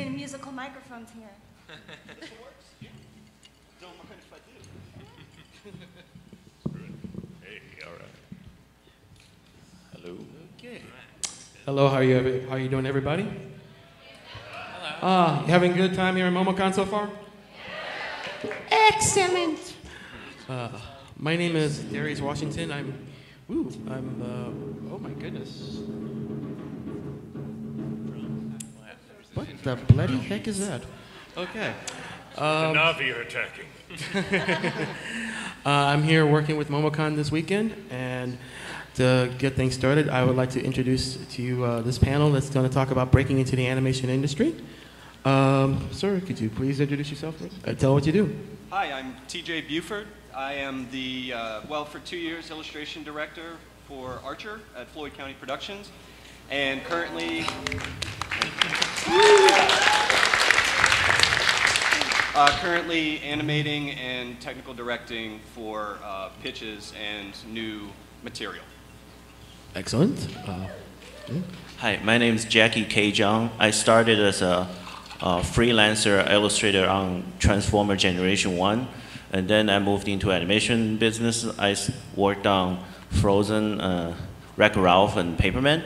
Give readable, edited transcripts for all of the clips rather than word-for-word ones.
getting musical microphones here. This works? Yeah. Don't mind if I do. Hey, all right. Hello. Okay. Hello, how are you doing, everybody? Hello. You having a good time here in MomoCon so far? Excellent. My name is Darius Washington. Oh my goodness. What the bloody heck is that? Okay. The Na'vi are attacking. I'm here working with MomoCon this weekend, and to get things started, I would like to introduce to you this panel that's going to talk about breaking into the animation industry. Sir, could you please introduce yourself? Tell what you do. Hi, I'm TJ Buford. I am the, for 2 years, illustration director for Archer at Floyd County Productions, and currently animating and technical directing for pitches and new material. Excellent. Hi, my name is Jackie K. Zhang. I started as a freelancer illustrator on Transformer Generation 1, and then I moved into animation business. I worked on Frozen, Wreck-It Ralph, and Paperman,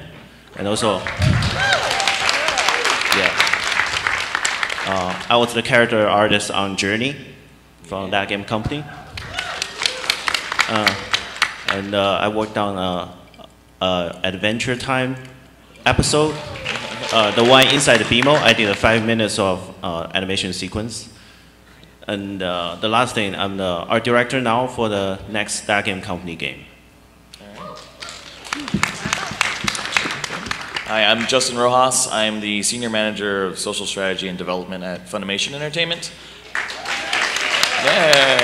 and also, I was the character artist on Journey from that game company, and I worked on Adventure Time episode. The one inside the BMO, I did 5 minutes of animation sequence. And the last thing, I'm the art director now for the next That Game Company game. Hi, I'm Justin Rojas. I'm the Senior Manager of Social Strategy and Development at Funimation Entertainment. Yay!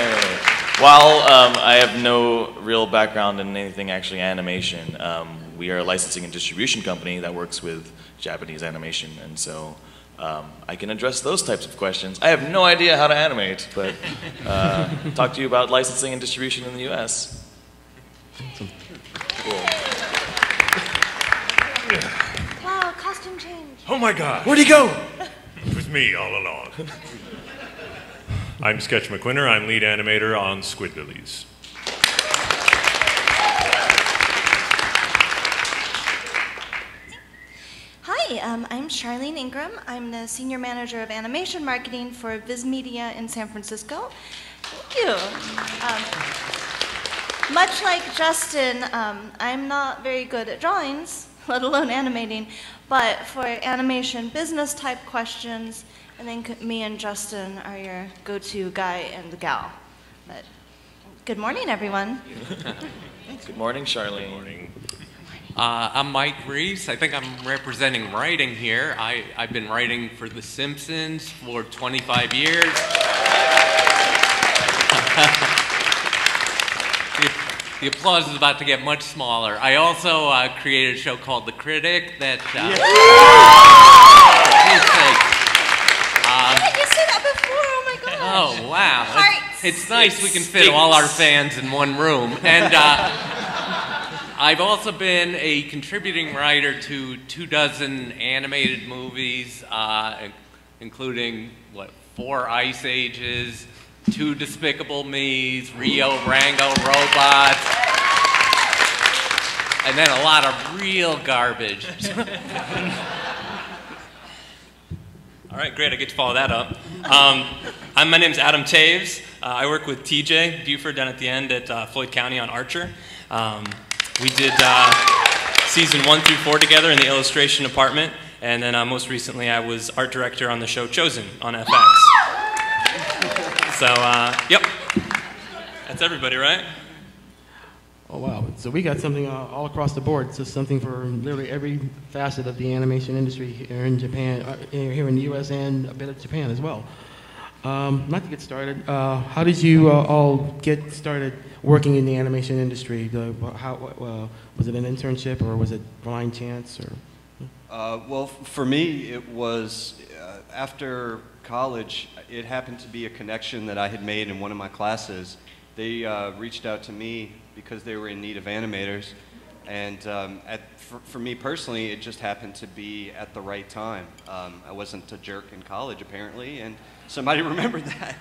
While I have no real background in anything actually animation, we are a licensing and distribution company that works with Japanese animation, and so I can address those types of questions. I have no idea how to animate, but talk to you about licensing and distribution in the US. Cool. Wow, costume change. Oh my God. Where'd he go? It was me all along. I'm Sketch McQuinner. I'm lead animator on Squidbillies. Hi, I'm Charlene Ingram. I'm the Senior Manager of Animation Marketing for Viz Media in San Francisco. Thank you. Much like Justin, I'm not very good at drawings, let alone animating, but for animation business type questions, I think me and Justin are your go-to guy and gal. But good morning, everyone. Good morning, Charlene. Good morning. I'm Mike Reese. I think I'm representing writing here. I've been writing for The Simpsons for 25 years. The applause is about to get much smaller. I also created a show called The Critic that... Did you say that before? Oh my God. Oh, wow. It's nice we can fit all our fans in one room. And I've also been a contributing writer to 24 animated movies, including, 4 Ice Ages, 2 Despicable Me's, Rio, Rango, Robots, and then a lot of real garbage. All right, great. I get to follow that up. My name's Adam Taves. I work with TJ Buford down at the end at Floyd County on Archer. We did season 1 through 4 together in the illustration department, and then most recently I was art director on the show Chosen on FX. So, yep, that's everybody, right? Oh wow! So we got something all across the board. So something for literally every facet of the animation industry here in Japan, here in the U.S. and a bit of Japan as well. Not to get started, how did you all get started working in the animation industry? Was it an internship or was it blind chance? Or? Well, for me, it was after college. It happened to be a connection that I had made in one of my classes. They reached out to me because they were in need of animators, And for me personally, it just happened to be at the right time. I wasn't a jerk in college, apparently, and somebody remembered that.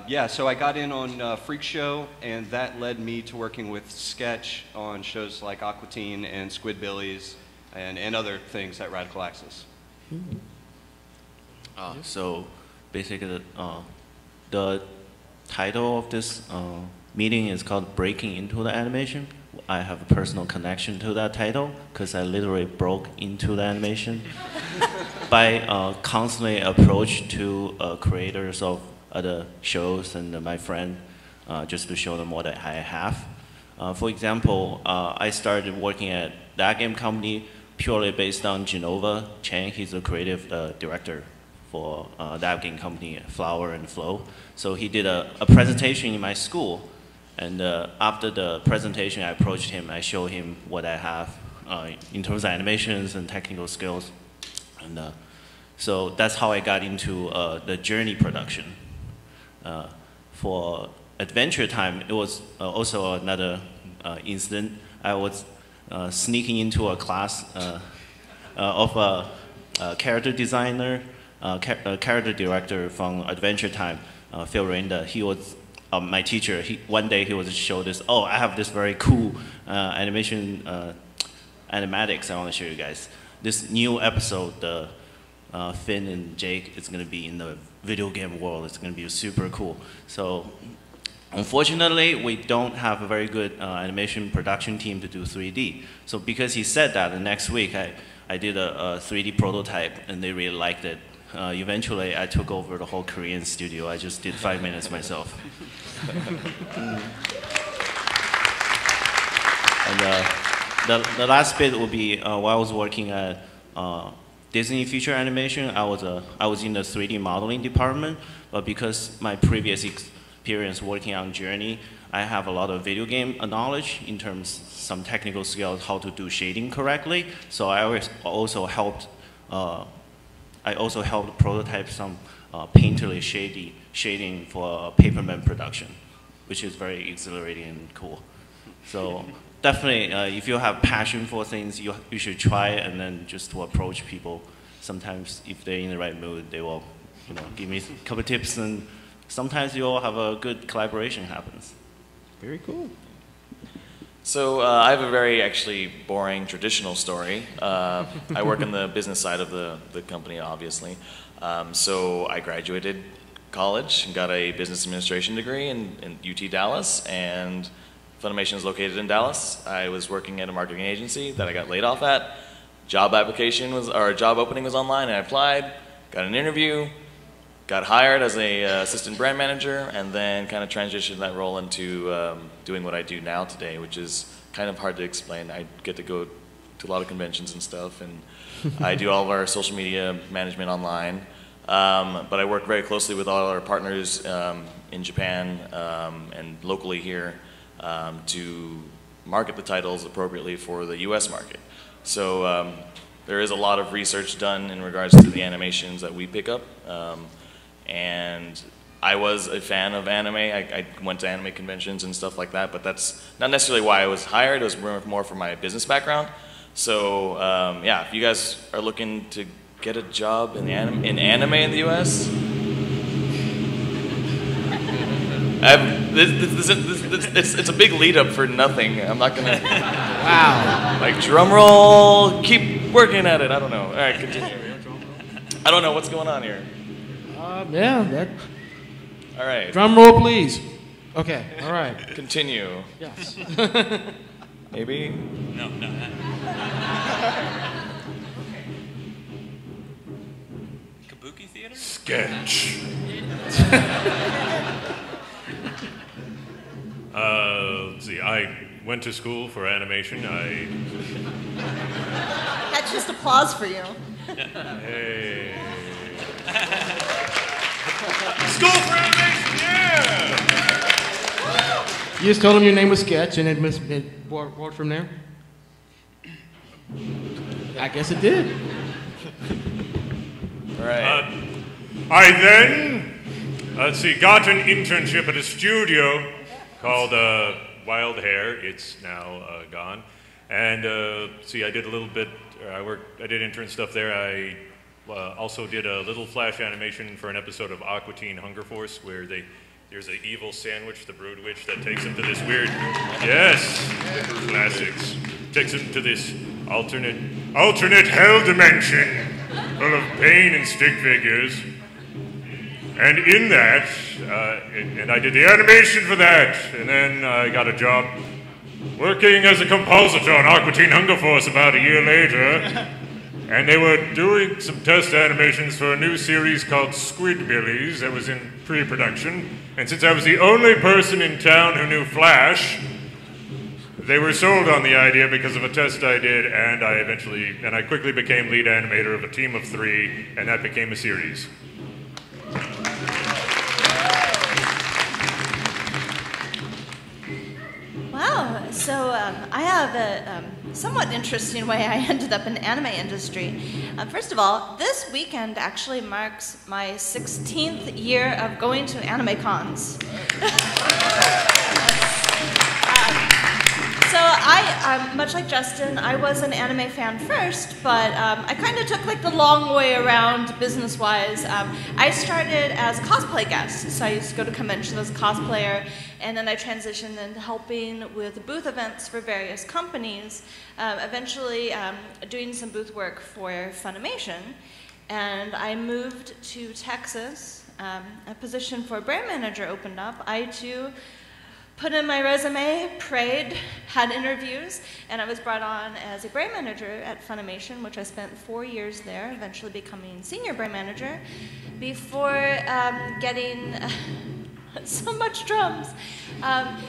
Yeah, so I got in on Freak Show, and that led me to working with Sketch on shows like Aqua Teen and Squidbillies and other things at Radical Axis. So basically, the title of this meeting is called Breaking Into the Animation. I have a personal connection to that title because I literally broke into the animation by constantly approach to creators of other shows and my friend just to show them what I have. For example, I started working at that game company purely based on Genova Chang. He's the creative director for that game company, Flower and Flow. So he did a presentation in my school. And after the presentation, I approached him. I showed him what I have in terms of animations and technical skills. And so that's how I got into the Journey production. For Adventure Time, it was also another incident. I was sneaking into a class of a character designer, a character director from Adventure Time, Phil Renda. He was my teacher. One day he was showed this. Oh, I have this very cool animation animatics I want to show you guys. This new episode, Finn and Jake, is going to be in the video game world. It's going to be super cool. So unfortunately, we don't have a very good animation production team to do 3D. So because he said that, the next week I did a 3D prototype, and they really liked it. Eventually, I took over the whole Korean studio. I just did 5 minutes myself. And the last bit will be while I was working at Disney Feature Animation. I was in the 3D modeling department, but because my previous experience working on Journey, I have a lot of video game knowledge in terms of some technical skills, how to do shading correctly. So I also helped. I also helped prototype some painterly shading for Paperman production, which is very exhilarating and cool. So definitely, if you have passion for things, you should try it, and then just to approach people. Sometimes, if they're in the right mood, they will, give me a couple tips, and sometimes you'll have a good collaboration happens. Very cool. So I have a very actually boring traditional story. I work on the business side of the company, obviously. So I graduated college and got a business administration degree in UT Dallas, and Funimation is located in Dallas. I was working at a marketing agency that I got laid off at. Job opening was online, and I applied, got an interview, got hired as a assistant brand manager, and then kind of transitioned that role into doing what I do now today, which is kind of hard to explain. I get to go to a lot of conventions and stuff, and I do all of our social media management online. But I work very closely with all our partners in Japan and locally here to market the titles appropriately for the US market. So there is a lot of research done in regards to the animations that we pick up. And I was a fan of anime. I went to anime conventions and stuff like that, but that's not necessarily why I was hired. It was more for my business background. So yeah, if you guys are looking to get a job in anime in the US, it's a big lead up for nothing. I'm not gonna. Wow. Like drum roll, keep working at it. I don't know. All right, continue. I don't know what's going on here. Yeah, that. All right. Drum roll, please. Okay, all right. Continue. Yes. Maybe? No. Kabuki theater? Sketch. Let's see. I went to school for animation. That's just applause for you. Hey. School for animation, yeah! You just told him your name was Sketch, and it brought from there? I guess it did. All right. I then, got an internship at a studio called wild hair. It's now gone. And see, I did a little bit. I did intern stuff there. I also did a little flash animation for an episode of Aqua Teen Hunger Force where there's an evil sandwich, the Brood Witch, that takes him to this weird, yes, classics, takes him to this alternate hell dimension full of pain and stick figures. And in that, and I did the animation for that, and then I got a job working as a compositor on Aqua Teen Hunger Force about a year later. And they were doing some test animations for a new series called Squidbillies that was in pre-production. And since I was the only person in town who knew Flash, they were sold on the idea because of a test I did, and I quickly became lead animator of a team of 3, and that became a series. Wow, so I have a somewhat interesting way I ended up in the anime industry. First of all, this weekend actually marks my 16th year of going to anime cons. So I, much like Justin, I was an anime fan first, but I kind of took like the long way around business-wise. I started as a cosplay guest, so I used to go to conventions as a cosplayer, and then I transitioned into helping with booth events for various companies, eventually doing some booth work for Funimation. And I moved to Texas. A position for brand manager opened up. I too put in my resume, prayed, had interviews, and I was brought on as a brand manager at Funimation, which I spent 4 years there, eventually becoming senior brand manager, before getting so much drums.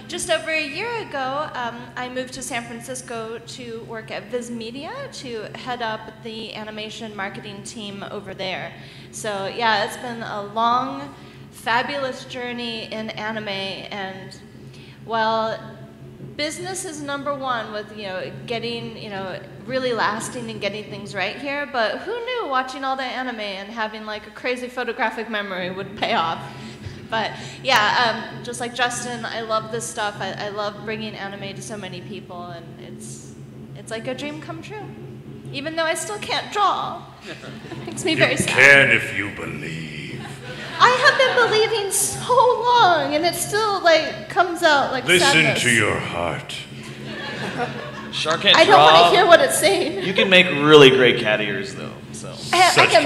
Just over a year ago, I moved to San Francisco to work at Viz Media to head up the animation marketing team over there. So yeah, it's been a long, fabulous journey in anime, and while business is #1 with, getting, really lasting and getting things right here, but who knew watching all the anime and having like a crazy photographic memory would pay off. But yeah, just like Justin, I love this stuff. I love bringing anime to so many people, and it's like a dream come true. Even though I still can't draw. It makes me very sad. You can if you believe. I have been believing so long, and it still like comes out like sadness. Listen to your heart. Shark can't I draw. don't want to hear what it's saying. You can make really great cat ears, though. So I can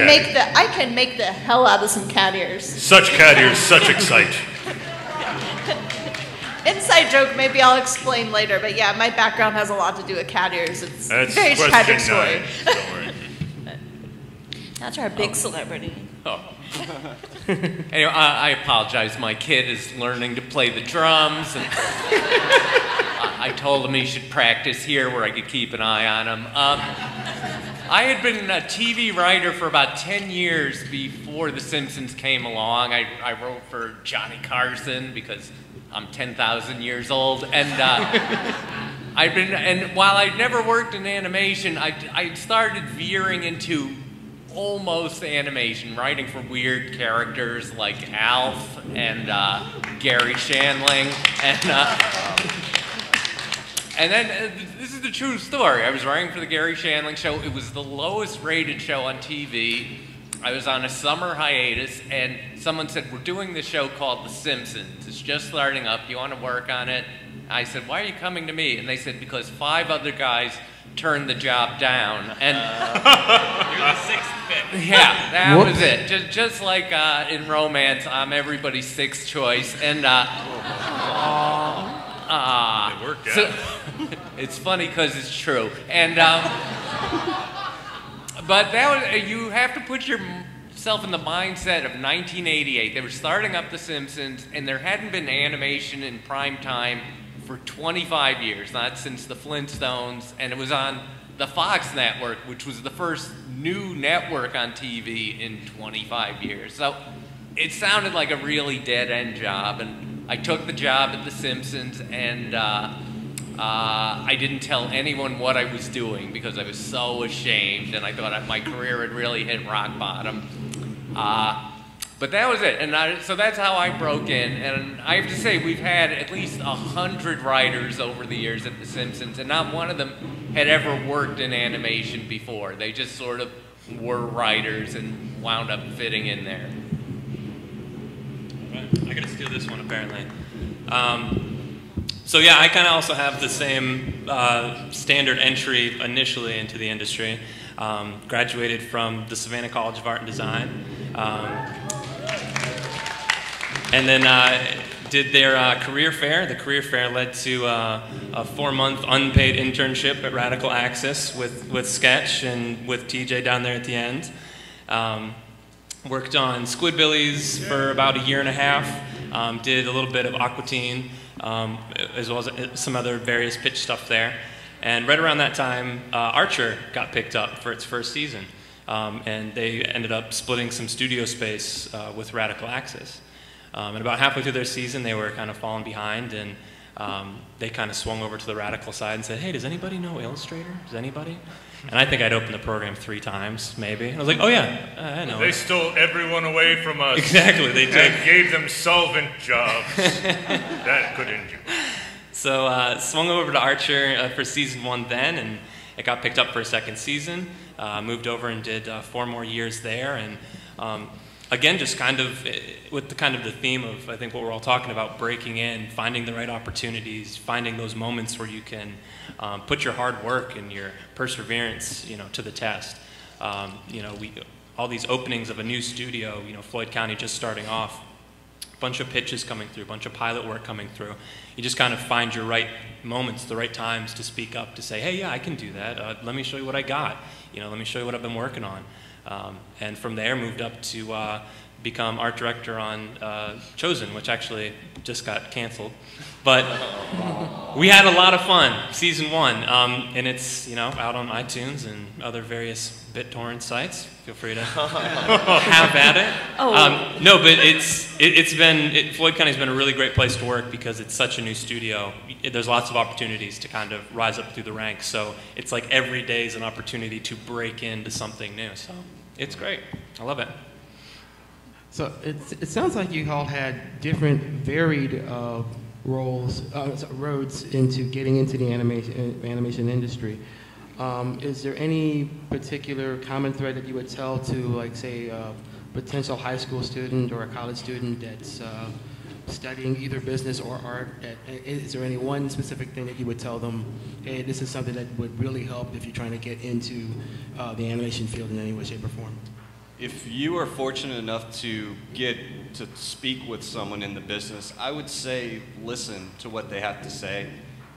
make the hell out of some cat ears. Such cat ears, such excite. Inside joke, maybe I'll explain later, but yeah, my background has a lot to do with cat ears. It's a very tragic story. Don't worry. That's our big celebrity. Oh. Anyway, I apologize. My kid is learning to play the drums, and I told him he should practice here where I could keep an eye on him. I had been a TV writer for about 10 years before The Simpsons came along. I wrote for Johnny Carson because I'm 10,000 years old, and while I'd never worked in animation, I started veering into almost animation, writing for weird characters like Alf and Gary Shandling, and then this is the true story. I was writing for the Gary Shandling show. It was the lowest rated show on TV. I was on a summer hiatus, and someone said, we're doing this show called The Simpsons. It's just starting up. You want to work on it? I said, why are you coming to me? And they said, because 5 other guys turned the job down. And You're the 6th pick. yeah, that was it. Just like in romance, I'm everybody's 6th choice. And It worked out. so, it's funny because it's true. And but that was, you have to put yourself in the mindset of 1988. They were starting up The Simpsons, and there hadn't been animation in prime time for 25 years, not since the Flintstones, and it was on the Fox network, which was the first new network on TV in 25 years. So it sounded like a really dead-end job, and I took the job at The Simpsons, and I didn't tell anyone what I was doing because I was so ashamed, and I thought my career had really hit rock bottom. But that was it, and so that's how I broke in. And I have to say, we've had at least 100 writers over the years at The Simpsons, and not one of them had ever worked in animation before. They just sort of were writers and wound up fitting in there. I gotta steal this one apparently. So yeah, I kind of also have the same standard entry initially into the industry. Graduated from the Savannah College of Art and Design. And then did their career fair. The career fair led to a 4-month unpaid internship at Radical Axis with Sketch and with TJ down there at the end. Worked on Squidbillies for about a year and a half. Did a little bit of Aqua Teen, as well as some other various pitch stuff there. And right around that time, Archer got picked up for its first season. And they ended up splitting some studio space with Radical Axis. And about halfway through their season, they were kind of falling behind, and they kind of swung over to the Radical side and said, hey, does anybody know Illustrator? Does anybody? And I think I'd opened the program 3 times, maybe. And I was like, oh yeah, I know. They stole everyone away from us. Exactly, they did. And gave them solvent jobs. That could injure. So swung over to Archer for season 1 then, and it got picked up for a second season. Moved over and did 4 more years there, and again, just kind of with the theme of, I think, what we're all talking about, breaking in, finding the right opportunities, finding those moments where you can put your hard work and your perseverance, to the test. All these openings of a new studio, Floyd County just starting off, a bunch of pitches coming through, a bunch of pilot work coming through. You just kind of find your right moments, the right times to speak up, to say, hey, yeah, I can do that. Let me show you what I got. Let me show you what I've been working on. And from there, moved up to become art director on Chosen, which actually just got canceled. But we had a lot of fun, season 1, and it's out on iTunes and other various BitTorrent sites. Feel free to have at it. Oh. No, but Floyd County's been a really great place to work because it's such a new studio. There's lots of opportunities to kind of rise up through the ranks. So it's like every day is an opportunity to break into something new. So it's great. I love it. So it sounds like you all had different, varied roads into getting into the animation industry. Is there any particular common thread that you would tell to, like, say, a potential high school student or a college student that's studying either business or art? Is there any one specific thing that you would tell them, hey, this is something that would really help if you're trying to get into the animation field in any way, shape, or form? If you are fortunate enough to get to speak with someone in the business, I would say listen to what they have to say.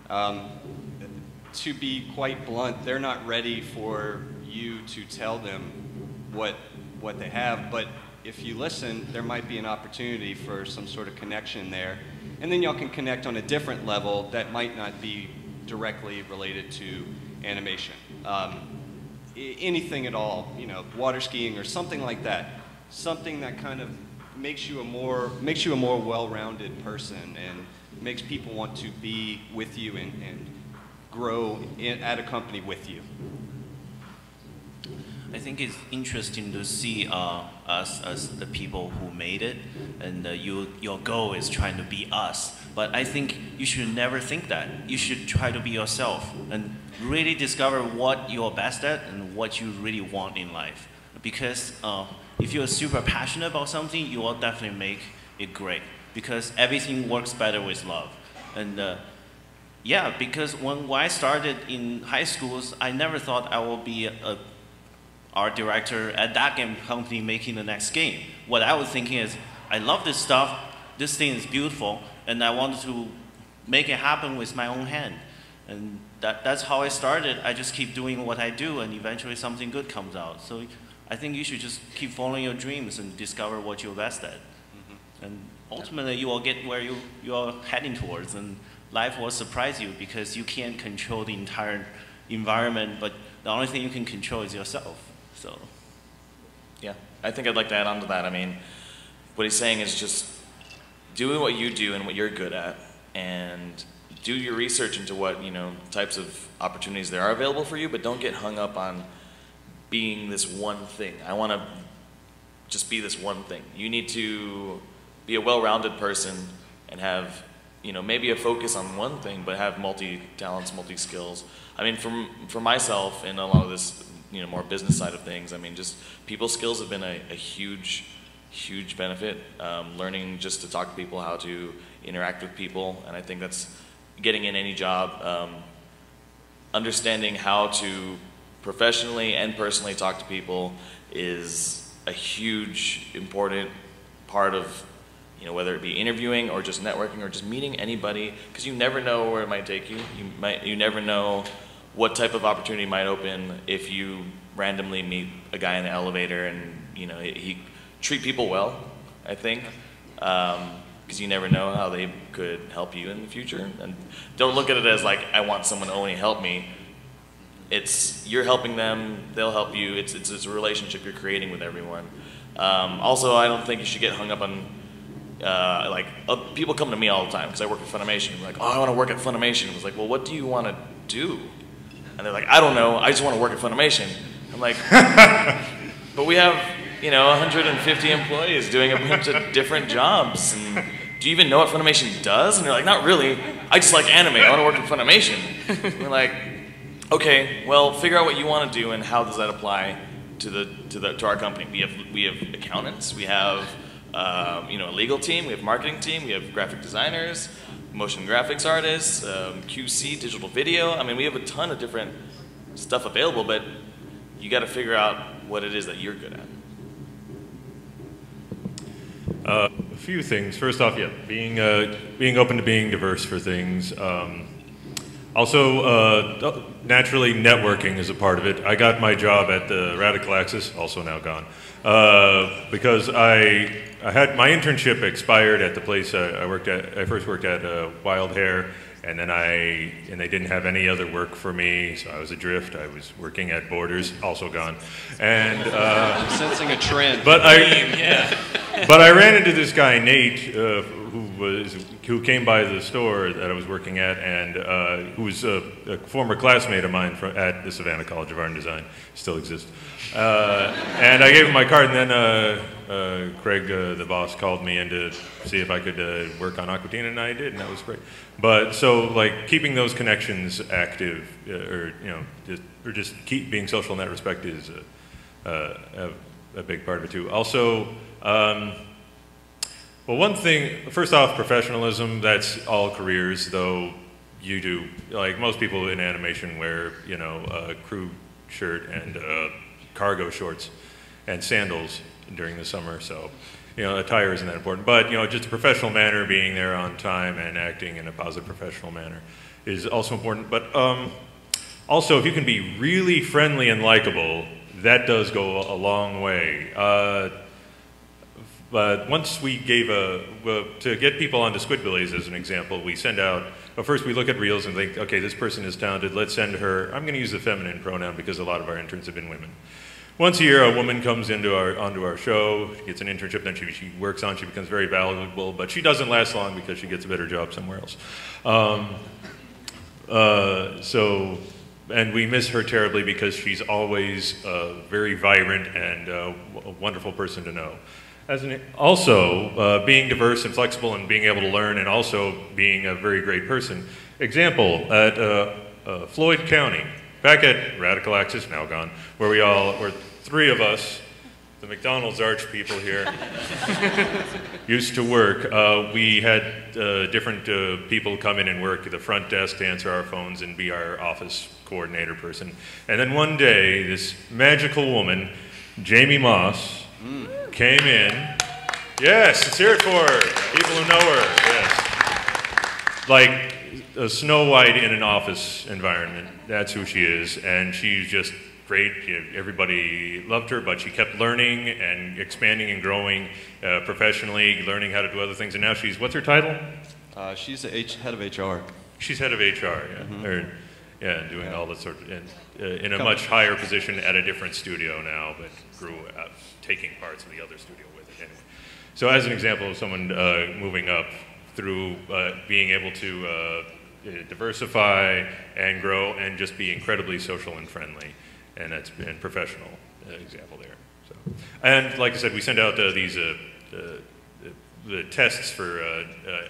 To be quite blunt, they're not ready for you to tell them what they have, but if you listen, there might be an opportunity for some sort of connection there. And then y'all can connect on a different level that might not be directly related to animation. Anything at all, water skiing or something like that. Something that kind of makes you a more well-rounded person and makes people want to be with you and grow at a company with you. I think it's interesting to see us as the people who made it, and your goal is trying to be us. But I think you should never think that. You should try to be yourself and really discover what you're best at and what you really want in life. Because if you're super passionate about something, you will definitely make it great. Because everything works better with love. And yeah, because when I started in high schools, I never thought I would be a art director at that game company making the next game. What I was thinking is, I love this stuff, this thing is beautiful, and I wanted to make it happen with my own hand. And that's how I started. I just keep doing what I do, and eventually something good comes out. So I think you should just keep following your dreams and discover what you're best at. Mm-hmm. And ultimately, you will get where you are heading towards, and life will surprise you because you can't control the entire environment, but the only thing you can control is yourself. So, yeah, I think I'd like to add on to that. I mean, what he's saying is just doing what you do and what you're good at, and do your research into what, types of opportunities there are available for you, but don't get hung up on being this one thing. I want to just be this one thing. You need to be a well-rounded person and have, you know, maybe a focus on one thing, but have multi-talents, multi-skills. I mean, for myself and a lot of this, you know, more business side of things, I mean, just people skills have been a huge benefit. Learning just to talk to people, how to interact with people, and I think that's getting in any job. Understanding how to professionally and personally talk to people is a huge, important part of, you know, whether it be interviewing or just networking or just meeting anybody, because you never know where it might take you. You never know what type of opportunity might open if you randomly meet a guy in the elevator and, you know, he treat people well, I think, because you never know how they could help you in the future. And don't look at it as like, I want someone to only help me. It's, you're helping them, they'll help you. It's a relationship you're creating with everyone. Also, I don't think you should get hung up on, people come to me all the time because I work at Funimation. They're like, oh, I want to work at Funimation. I was like, well, what do you want to do? And they're like, I don't know, I just want to work at Funimation. I'm like, but we have, you know, 150 employees doing a bunch of different jobs. And do you even know what Funimation does? And they're like, not really. I just like anime. I want to work at Funimation. And we're like, okay, well, figure out what you want to do and how does that apply to our company. We have accountants. We have you know, a legal team. We have marketing team. We have graphic designers, motion graphics artists, QC, digital video. I mean, we have a ton of different stuff available, but you got to figure out what it is that you're good at. A few things. First off, yeah, being open to being diverse for things. Also, naturally, networking is a part of it. I got my job at the Radical Axis, also now gone, because I had my internship expired at the place I worked at. I first worked at Wild Hair, and then they didn't have any other work for me, so I was adrift. I was working at Borders, also gone, and I'm sensing a trend. But I ran into this guy Nate, who came by the store that I was working at, and who was a former classmate of mine at the Savannah College of Art and Design, still exists. And I gave him my card, and then Craig, the boss, called me in to see if I could work on Aqua Teen, and I did, and that was great. But so, like, keeping those connections active, or you know, just keep being social in that respect is a big part of it too. Also. Well, one thing, first off, professionalism, that's all careers, though you do, like most people in animation wear, you know, a crew shirt and cargo shorts and sandals during the summer, so, you know, attire isn't that important. But, you know, just a professional manner, being there on time and acting in a positive professional manner is also important. But also, if you can be really friendly and likable, that does go a long way. But once we gave to get people onto Squidbillies as an example, we send out, well, first we look at reels and think, okay, this person is talented, let's send her, I'm going to use the feminine pronoun because a lot of our interns have been women. Once a year, a woman comes onto our show, she gets an internship, then she works on, she becomes very valuable, but she doesn't last long because she gets a better job somewhere else. And we miss her terribly because she's always very vibrant and a wonderful person to know. Also, being diverse and flexible and being able to learn and also being a very great person. Example, at Floyd County, back at Radical Axis, now gone, where we're three of us, the McDonald's arch people here, used to work. We had different people come in and work at the front desk to answer our phones and be our office coordinator person. And then one day, this magical woman, Jamie Moss, came in. Yes, let's hear it for her. People who know her, yes. Like a Snow White in an office environment. That's who she is. And she's just great. Everybody loved her, but she kept learning and expanding and growing professionally, learning how to do other things. And now she's, what's her title? She's the head of HR. She's head of HR, yeah. Mm-hmm. Doing all that sort of, in a much higher position at a different studio now, but grew up taking parts of the other studio with it anyway. So as an example of someone moving up through being able to diversify and grow and just be incredibly social and friendly and professional. example there. So, and like I said, we send out these the tests for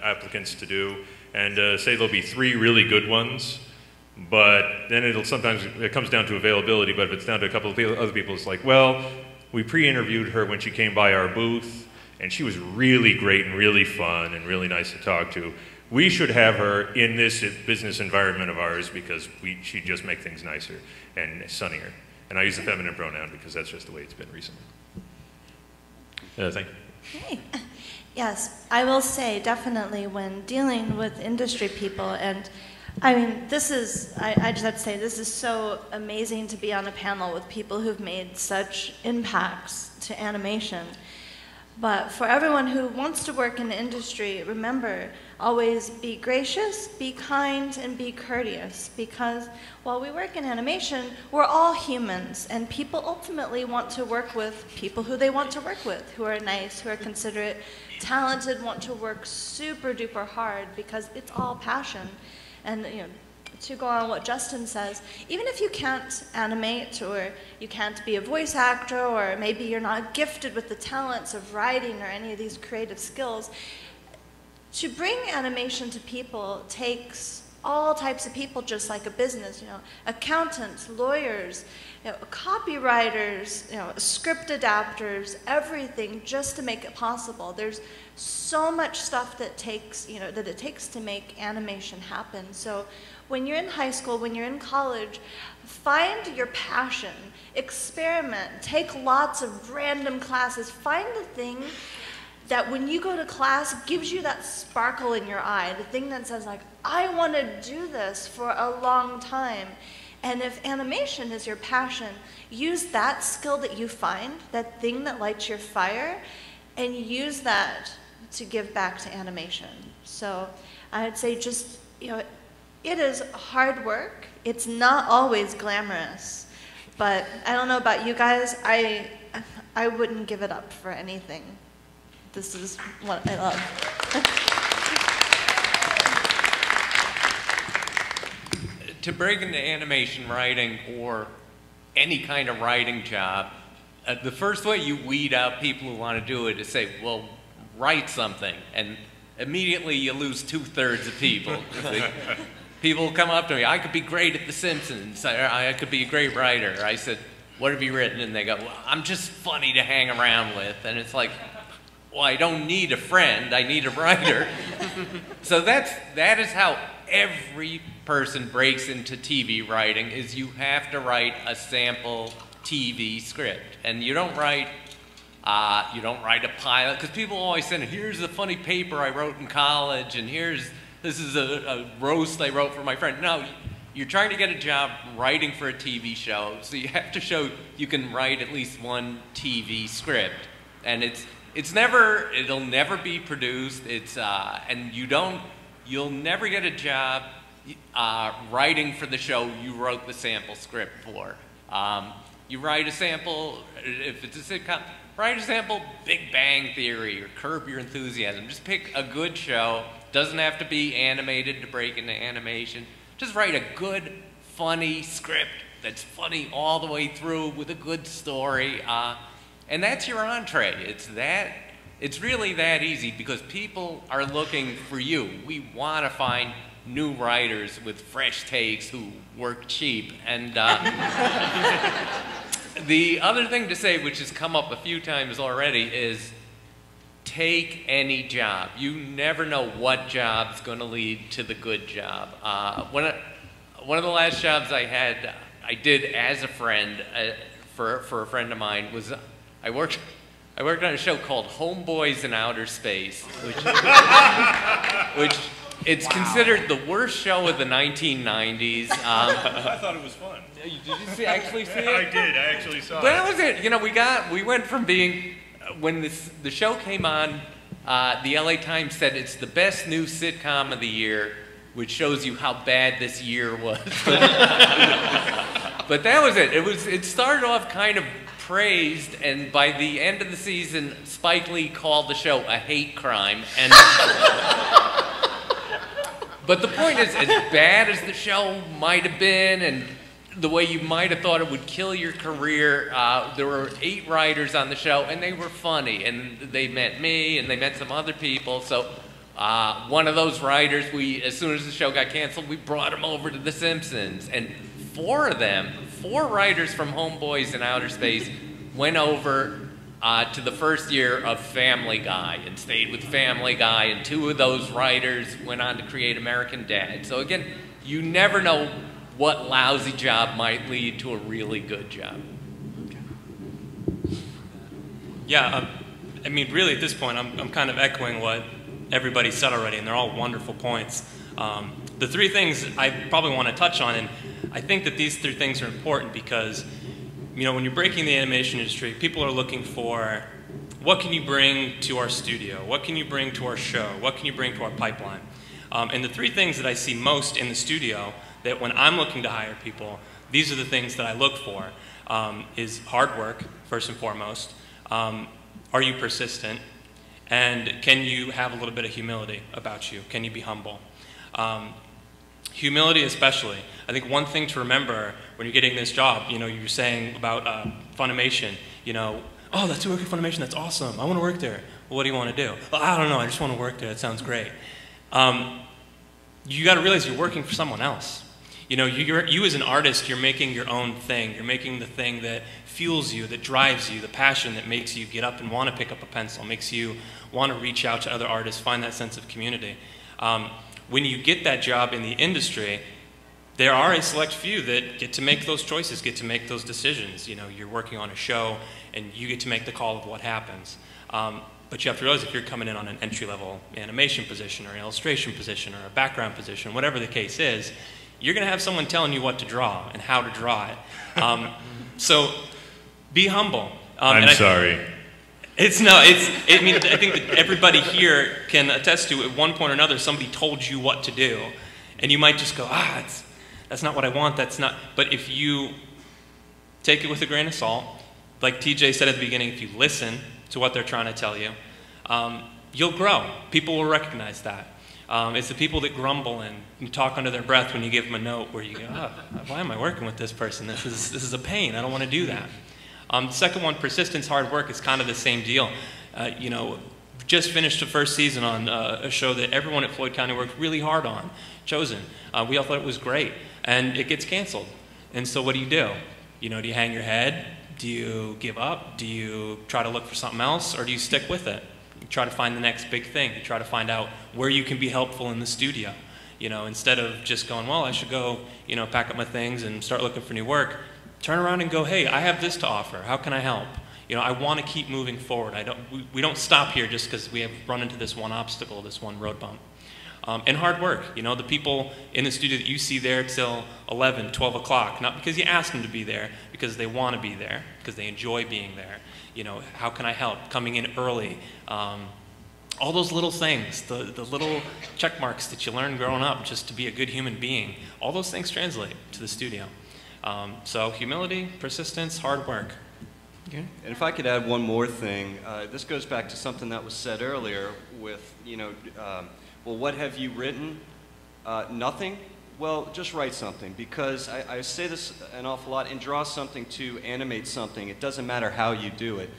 applicants to do, and say there'll be 3 really good ones, but then it comes down to availability. But if it's down to a couple of other people, it's like, well, we pre-interviewed her when she came by our booth, and she was really great and really fun and really nice to talk to. We should have her in this business environment of ours because she'd just make things nicer and sunnier. And I use the feminine pronoun because that's just the way it's been recently. Thank you. Okay. Yes, I will say definitely when dealing with industry people, and I mean, I just have to say, this is so amazing to be on a panel with people who've made such impacts to animation. But for everyone who wants to work in the industry, remember, always be gracious, be kind, and be courteous. Because while we work in animation, we're all humans, and people ultimately want to work with people who they want to work with, who are nice, who are considerate, talented, want to work super duper hard, because it's all passion. And to go on what Justin says, even if you can't animate or you can't be a voice actor or maybe you're not gifted with the talents of writing or any of these creative skills, to bring animation to people takes all types of people, just like a business, accountants, lawyers, copywriters, script adapters, everything just to make it possible. There's so much stuff that it takes to make animation happen. So when you're in high school, when you're in college, find your passion, experiment, take lots of random classes, find the thing that when you go to class gives you that sparkle in your eye, the thing that says like, I want to do this for a long time. And if animation is your passion, use that skill that you find, that thing that lights your fire, and use that to give back to animation. So I would say just, it is hard work. It's not always glamorous. But I don't know about you guys, I wouldn't give it up for anything. This is what I love. To break into animation writing or any kind of writing job, the first way you weed out people who want to do it is say, well, write something. And immediately you lose 2/3 of people. People come up to me, I could be great at The Simpsons. I could be a great writer. I said, what have you written? And they go, well, I'm just funny to hang around with. And it's like, well, I don't need a friend, I need a writer. So that is how every person breaks into TV writing, is you have to write a sample TV script. And you don't write a pilot, because people always say, here's the funny paper I wrote in college, and this is a roast I wrote for my friend. No, you're trying to get a job writing for a TV show, so you have to show you can write at least one TV script. And it'll never be produced. And you'll never get a job writing for the show you wrote the sample script for. You write a sample, if it's a sitcom, write a sample Big Bang Theory or Curb Your Enthusiasm. Just pick a good show. Doesn't have to be animated to break into animation. Just write a good, funny script that's funny all the way through with a good story. And that's your entree. It's really that easy, because people are looking for you. We want to find new writers with fresh takes who work cheap. And the other thing to say, which has come up a few times already, is take any job. You never know what job's going to lead to the good job. One of the last jobs I did as a friend, for a friend of mine, was I worked on a show called Homeboys in Outer Space, which it's considered the worst show of the 1990s. I thought it was fun. Did you actually see it? I did. I actually saw it. That was it. We went from being, when the show came on, the LA Times said it's the best new sitcom of the year, which shows you how bad this year was. But that was it. It started off kind of praised, and by the end of the season, Spike Lee called the show a hate crime. And but the point is, as bad as the show might have been, and the way you might have thought it would kill your career. There were 8 writers on the show, and they were funny, and they met me, and they met some other people. So one of those writers, as soon as the show got canceled, we brought him over to The Simpsons, and 4 of them, 4 writers from Homeboys and Outer Space, went over to the first year of Family Guy and stayed with Family Guy, and 2 of those writers went on to create American Dad. So again, you never know what lousy job might lead to a really good job. Yeah, I mean, really at this point, I'm kind of echoing what everybody said already, and they're all wonderful points. The 3 things I probably want to touch on, and I think that these 3 things are important because, you know, when you're breaking the animation industry, people are looking for, what can you bring to our studio? What can you bring to our show? What can you bring to our pipeline? And the 3 things that I see most in the studio, that when I'm looking to hire people, these are the things that I look for, is hard work, first and foremost. Are you persistent? And can you have a little bit of humility about you? Can you be humble? Humility especially. I think one thing to remember when you're getting this job, you know, you're saying about Funimation, you know, oh, that's work at Funimation, that's awesome, I want to work there. Well, what do you want to do? Well, I don't know, I just want to work there, that sounds great. You got to realize you're working for someone else. You know, you as an artist, you're making your own thing. You're making the thing that fuels you, that drives you, the passion that makes you get up and want to pick up a pencil, makes you want to reach out to other artists, find that sense of community. When you get that job in the industry, there are a select few that get to make those choices, get to make those decisions. You know, you're working on a show, and you get to make the call of what happens. But you have to realize if you're coming in on an entry-level animation position or an illustration position or a background position, whatever the case is, you're going to have someone telling you what to draw and how to draw it. So be humble. I'm sorry. I mean, I think that everybody here can attest to at one point or another somebody told you what to do. And you might just go, that's not what I want, that's not. But if you take it with a grain of salt, like TJ said at the beginning, if you listen to what they're trying to tell you, you'll grow. People will recognize that. It's the people that grumble and talk under their breath when you give them a note where you go, why am I working with this person? This is a pain. I don't want to do that. The second one, persistence, hard work, is kind of the same deal. You know, just finished the first season on a show that everyone at Floyd County worked really hard on, Chosen. We all thought it was great, and it gets canceled. And so what do? You know, do you hang your head? Do you give up? Do you try to look for something else, or do you stick with it? You try to find the next big thing. You try to find out where you can be helpful in the studio. You know, instead of just going, well, I should go, you know, pack up my things and start looking for new work. Turn around and go, hey, I have this to offer. How can I help? You know, I want to keep moving forward. We don't stop here just because we have run into this one obstacle, this one road bump. And hard work. You know, the people in the studio that you see there till 11, 12 o'clock, not because you asked them to be there, because they want to be there, because they enjoy being there. You know, how can I help? Coming in early. All those little things, the little check marks that you learn growing up just to be a good human being, all those things translate to the studio. So humility, persistence, hard work. Okay. And if I could add one more thing, this goes back to something that was said earlier with, you know, well, what have you written? Nothing? Well, just write something, because I say this an awful lot, and draw something to animate something. It doesn't matter how you do it.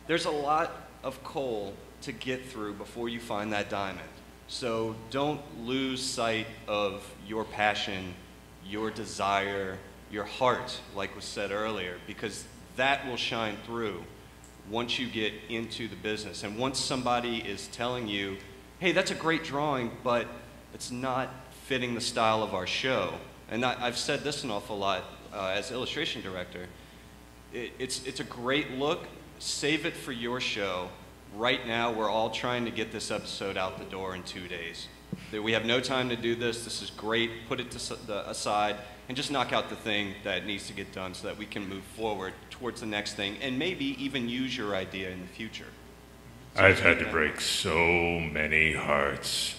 There's a lot of coal to get through before you find that diamond. So don't lose sight of your passion, your desire, your heart, like was said earlier, because that will shine through once you get into the business. And once somebody is telling you, hey, that's a great drawing, but it's not fitting the style of our show. And I've said this an awful lot as illustration director. It's a great look. Save it for your show. Right now, we're all trying to get this episode out the door in 2 days. We have no time to do this. This is great. Put it aside and just knock out the thing that needs to get done so that we can move forward towards the next thing and maybe even use your idea in the future. So I've had to break so many hearts.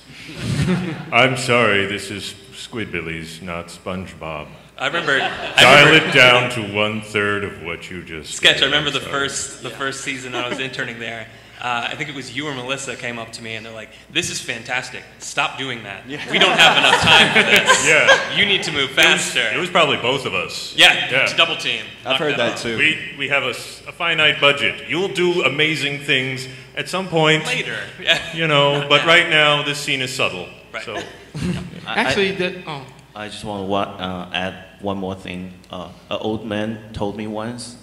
I'm sorry, this is Squidbillies, not SpongeBob. I remember. Dial it down to 1/3 of what you just Sketch. said. I remember the first season I was interning there. I think it was you or Melissa came up to me and they're like, "This is fantastic. Stop doing that. We don't have enough time for this. Yeah. You need to move faster." It was probably both of us. Yeah, to double team. I've heard that too. We have a finite budget. You'll do amazing things at some point. Later. You know, but right now this scene is subtle. Right. So Actually, I just want to add one more thing. An old man told me once,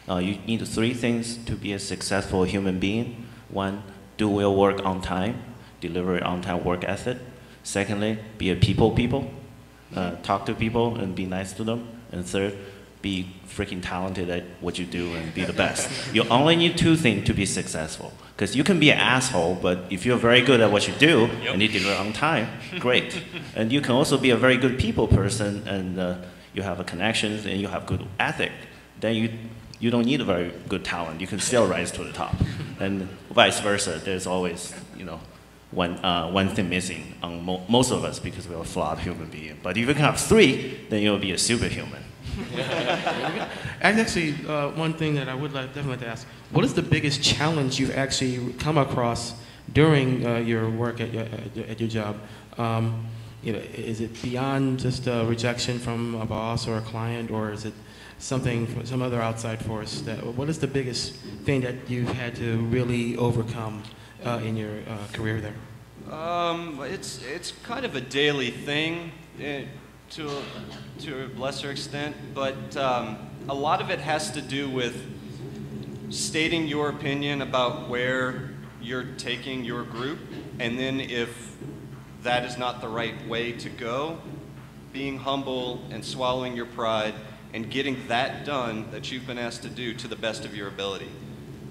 you need 3 things to be a successful human being. 1, do your work on time, deliver on-time work ethic. Secondly, be a people. Talk to people and be nice to them. And 3rd, be freaking talented at what you do and be the best. You only need 2 things to be successful. Because you can be an asshole, but if you're very good at what you do and you deliver on time, great. And you can also be a very good people person and you have connections and you have good ethic. Then you don't need a very good talent. You can still rise to the top. And vice versa. There's always, one thing missing on most of us because we're a flawed human being. But if you can have 3, then you'll be a superhuman. And actually, one thing that I would definitely like to ask, what is the biggest challenge you've actually come across during your work at your job? Is it beyond just a rejection from a boss or a client, or is it some other outside force? What is the biggest thing that you've had to really overcome in your career there? It's kind of a daily thing. To a lesser extent, but a lot of it has to do with stating your opinion about where you're taking your group, and then if that is not the right way to go, being humble and swallowing your pride and getting that done that you've been asked to do to the best of your ability.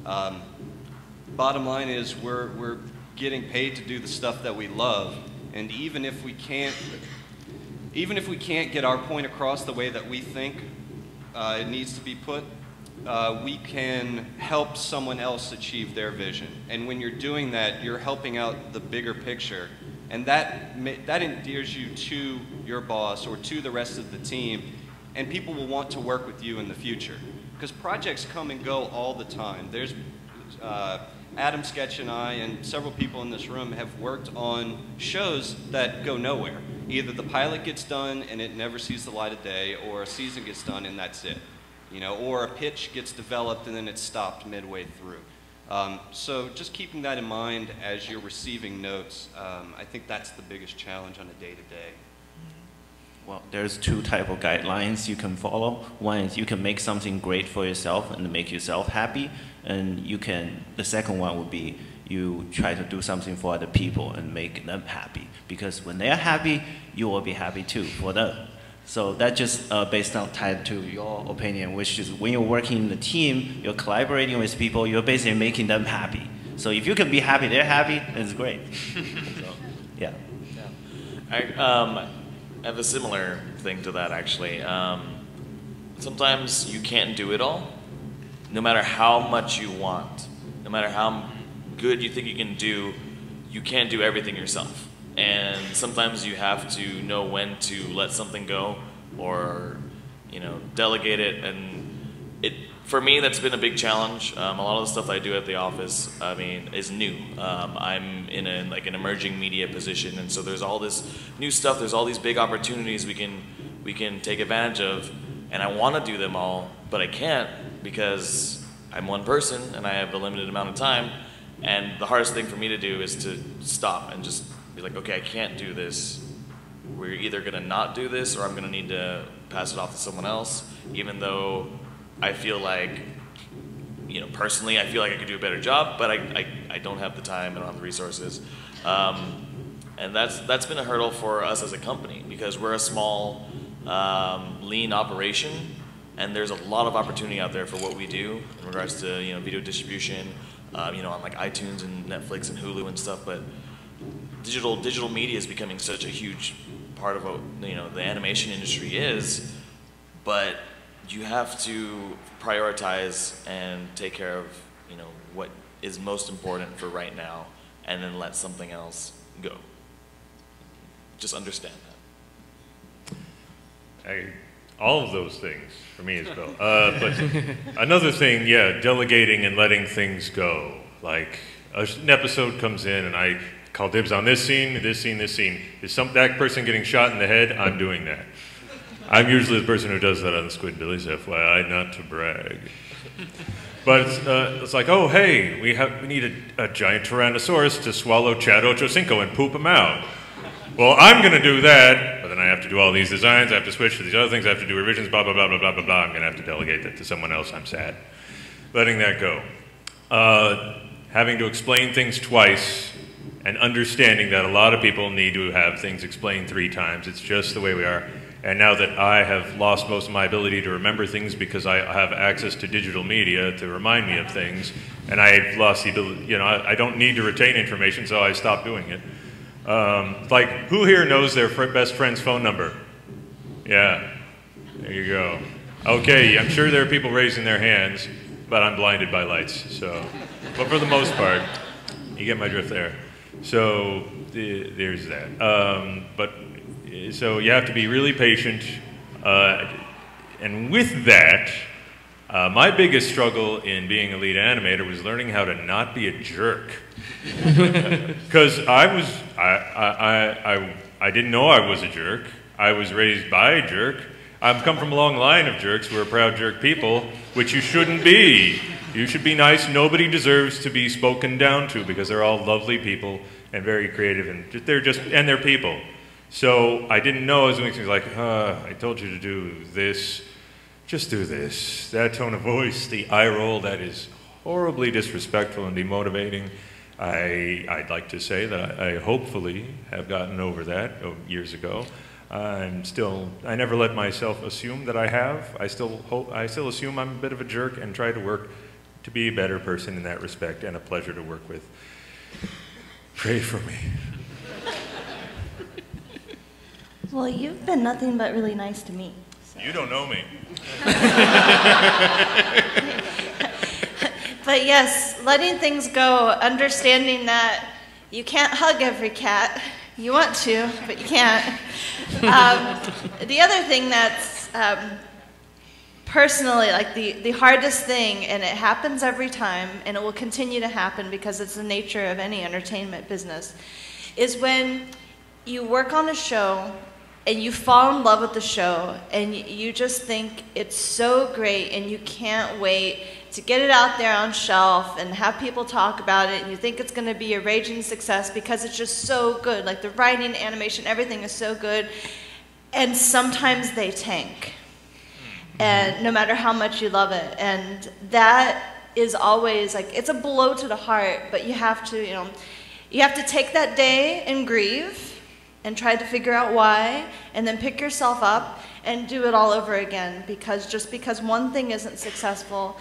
Bottom line is we're getting paid to do the stuff that we love, and even if we can't get our point across the way that we think it needs to be put, we can help someone else achieve their vision. And when you're doing that, you're helping out the bigger picture. And that endears you to your boss or to the rest of the team, and people will want to work with you in the future. Because projects come and go all the time. There's Adam Sketch and I and several people in this room have worked on shows that go nowhere. Either the pilot gets done and it never sees the light of day, or a season gets done and that's it. Or a pitch gets developed and then it's stopped midway through. So just keeping that in mind as you're receiving notes, I think that's the biggest challenge on a day-to-day. Well, there's 2 types of guidelines you can follow. One is you can make something great for yourself and make yourself happy. And the second one would be you try to do something for other people and make them happy. Because when they're happy, you will be happy too for them. So that's just based on tied to your opinion, which is when you're working in the team, you're collaborating with people, you're basically making them happy. So if you can be happy, they're happy, it's great. So, yeah. I have a similar thing to that, actually. Sometimes you can't do it all, no matter how much you want, no matter how good you think you can do, you can't do everything yourself. And sometimes you have to know when to let something go or, delegate it. And for me, that's been a big challenge. A lot of the stuff I do at the office, is new. I'm in an emerging media position, and so there's all this new stuff. There's all these big opportunities we can take advantage of, and I want to do them all, but I can't because I'm one person and I have a limited amount of time. And the hardest thing for me to do is to stop and just be like, okay, I can't do this. We're either going to not do this or I'm going to need to pass it off to someone else, even though I feel like, personally, I feel like I could do a better job, but I don't have the time, I don't have the resources. And that's been a hurdle for us as a company because we're a small, lean operation, and there's a lot of opportunity out there for what we do in regards to, video distribution, on like iTunes and Netflix and Hulu and stuff, but digital media is becoming such a huge part of what the animation industry is, but you have to prioritize and take care of what is most important for right now, and then let something else go. Just understand that. All of those things for me as well. But another thing, delegating and letting things go. Like An episode comes in and I call dibs on this scene, this scene, this scene. Is that person getting shot in the head? I'm doing that. I'm usually the person who does that on the Squidbillies, FYI, not to brag. But it's like, oh, hey, we need a giant Tyrannosaurus to swallow Chad Ochocinco and poop him out. Well, I'm going to do that, but then I have to do all these designs, I have to switch to these other things, I have to do revisions, blah, blah, blah, blah, blah, blah, blah. I'm going to have to delegate that to someone else. I'm sad. Letting that go. Having to explain things twice and understanding that a lot of people need to have things explained 3 times. It's just the way we are. And now that I have lost most of my ability to remember things because I have access to digital media to remind me of things, and I've lost the ability, I don't need to retain information, so I stopped doing it. Like, who here knows their best friend's phone number? Yeah, there you go. Okay, I'm sure there are people raising their hands, but I'm blinded by lights, so. But for the most part, you get my drift there. So, there's that. So you have to be really patient, and with that, my biggest struggle in being a lead animator was learning how to not be a jerk. Because I didn't know I was a jerk. I was raised by a jerk. I've come from a long line of jerks who are proud jerk people, which you shouldn't be. You should be nice. Nobody deserves to be spoken down to because they're all lovely people and very creative, and they're people. So I didn't know I was doing things like, I told you to do this, just do this. That tone of voice, the eye roll, that is horribly disrespectful and demotivating. I'd like to say that I hopefully have gotten over that years ago. I never let myself assume that I have. I still assume I'm a bit of a jerk and try to work to be a better person in that respect and a pleasure to work with. Pray for me. Well, you've been nothing but really nice to me. So. You don't know me. But yes, letting things go, understanding that you can't hug every cat. You want to, but you can't. The other thing that's personally like the hardest thing, and it happens every time, and it will continue to happen because it's the nature of any entertainment business, is when you work on a show and you fall in love with the show and you just think it's so great and you can't wait to get it out there on shelf and have people talk about it, and you think it's going to be a raging success because it's just so good. Like the writing, animation, everything is so good. And sometimes they tank. And no matter how much you love it. And that is always like, it's a blow to the heart, but you have to, you have to take that day and grieve and try to figure out why, and then pick yourself up and do it all over again, because just because one thing isn't successful,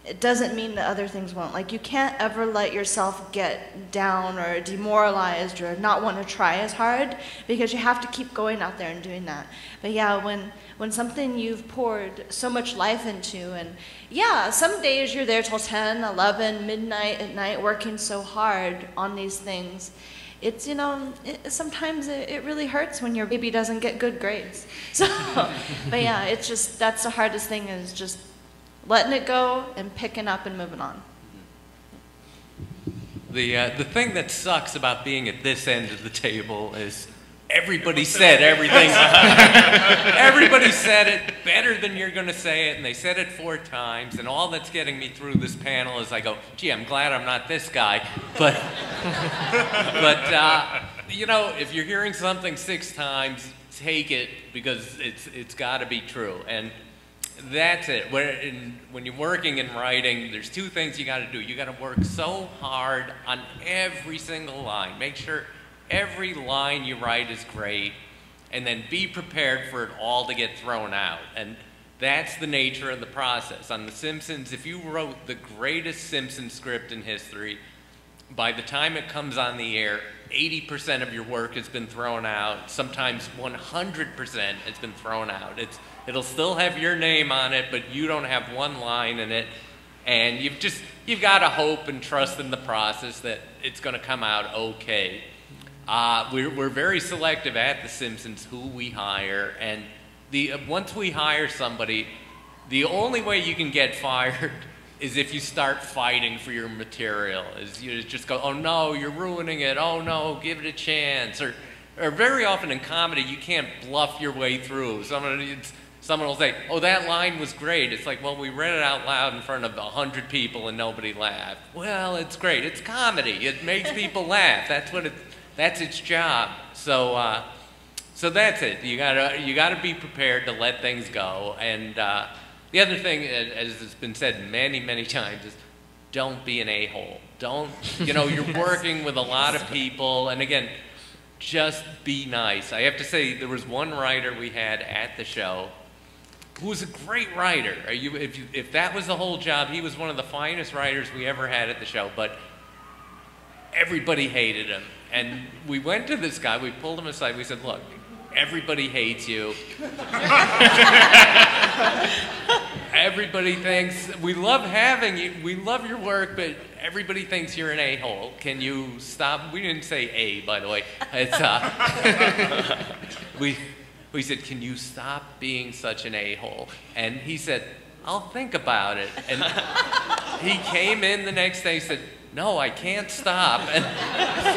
it doesn't mean that other things won't. Like, you can't ever let yourself get down or demoralized or not want to try as hard, because you have to keep going out there and doing that. But yeah, when something you've poured so much life into, and yeah, some days you're there till 10, 11, midnight at night working so hard on these things, it's, sometimes it really hurts when your baby doesn't get good grades. So, but yeah, it's just, that's the hardest thing, is just letting it go and picking up and moving on. The thing that sucks about being at this end of the table is everybody said everything. Everybody said it better than you're going to say it, and they said it 4 times, and all that's getting me through this panel is I go, gee, I'm glad I'm not this guy. But if you're hearing something 6 times, take it, because it's got to be true. And that's it. When you're working and writing, there's 2 things you got to do. You got to work so hard on every single line. Make sure every line you write is great, and then be prepared for it all to get thrown out. And that's the nature of the process. On The Simpsons, if you wrote the greatest Simpsons script in history, by the time it comes on the air, 80% of your work has been thrown out. Sometimes 100% has been thrown out. It'll still have your name on it, but you don't have one line in it. And you've got to hope and trust in the process that it's going to come out okay. We're very selective at The Simpsons who we hire, and once we hire somebody, the only way you can get fired is if you start fighting for your material, is you just go, oh no, you're ruining it, oh no, give it a chance. Or very often in comedy, you can't bluff your way through. Someone will say, oh, that line was great. It's like, well, we read it out loud in front of 100 people and nobody laughed. Well, it's great. It's comedy. It makes people laugh. That's its job. So that's it. You gotta be prepared to let things go. And the other thing, as has been said many, many times, is don't be an a-hole. You're working with a lot of people, and again, just be nice. I have to say, there was one writer we had at the show who was a great writer. If that was the whole job, he was one of the finest writers we ever had at the show, but everybody hated him. And we went to this guy, we pulled him aside, we said, look, everybody hates you. Everybody thinks, we love having you, we love your work, but everybody thinks you're an a-hole. Can you stop? We didn't say A, by the way. It's, we said, can you stop being such an a-hole? And he said, I'll think about it. And he came in the next day and said, no, I can't stop. And